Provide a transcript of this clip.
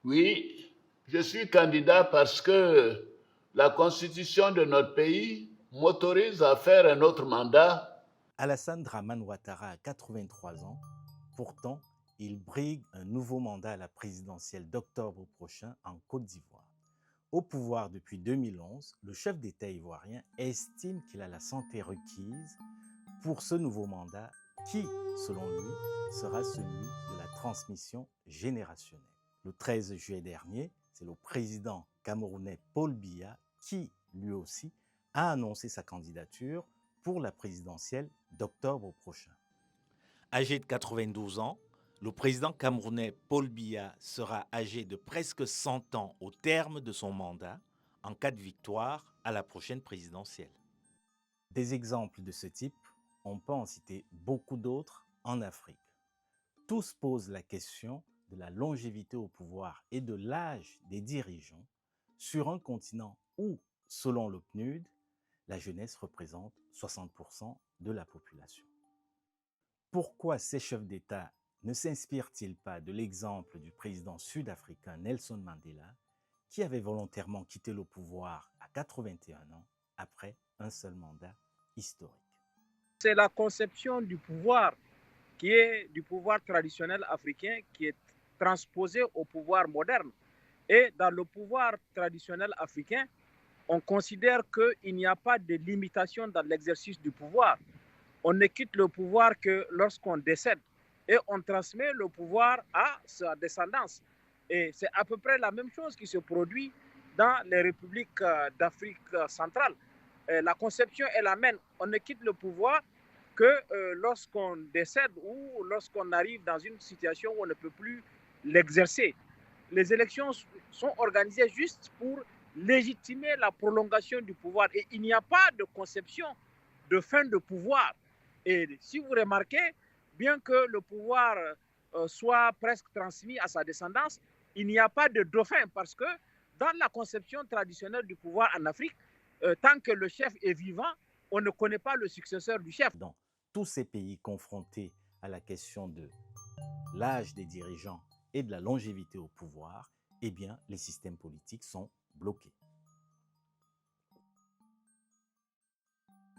Oui, je suis candidat parce que la constitution de notre pays m'autorise à faire un autre mandat. Alassane Dramane Ouattara a 83 ans. Pourtant, il brigue un nouveau mandat à la présidentielle d'octobre prochain en Côte d'Ivoire. Au pouvoir depuis 2011, le chef d'État ivoirien estime qu'il a la santé requise pour ce nouveau mandat qui, selon lui, sera celui de la transmission générationnelle. Le 13 juillet dernier, c'est le président camerounais Paul Biya qui, lui aussi, a annoncé sa candidature pour la présidentielle d'octobre prochain. Âgé de 92 ans, le président camerounais Paul Biya sera âgé de presque 100 ans au terme de son mandat en cas de victoire à la prochaine présidentielle. Des exemples de ce type, on peut en citer beaucoup d'autres en Afrique. Tous posent la question de la longévité au pouvoir et de l'âge des dirigeants sur un continent où, selon le PNUD, la jeunesse représente 60% de la population. Pourquoi ces chefs d'État ne s'inspirent-ils pas de l'exemple du président sud-africain Nelson Mandela, qui avait volontairement quitté le pouvoir à 81 ans après un seul mandat historique? C'est la conception du pouvoir qui est du pouvoir traditionnel africain qui est transposé au pouvoir moderne. Et dans le pouvoir traditionnel africain, on considère qu'il n'y a pas de limitation dans l'exercice du pouvoir. On ne quitte le pouvoir que lorsqu'on décède et on transmet le pouvoir à sa descendance. Et c'est à peu près la même chose qui se produit dans les républiques d'Afrique centrale. La conception est la même. On ne quitte le pouvoir que lorsqu'on décède ou lorsqu'on arrive dans une situation où on ne peut plus l'exercer. Les élections sont organisées juste pour légitimer la prolongation du pouvoir et il n'y a pas de conception de fin de pouvoir. Et si vous remarquez, bien que le pouvoir soit presque transmis à sa descendance, il n'y a pas de dauphin parce que dans la conception traditionnelle du pouvoir en Afrique, tant que le chef est vivant, on ne connaît pas le successeur du chef. Dans tous ces pays confrontés à la question de l'âge des dirigeants et de la longévité au pouvoir, eh bien, les systèmes politiques sont bloqués.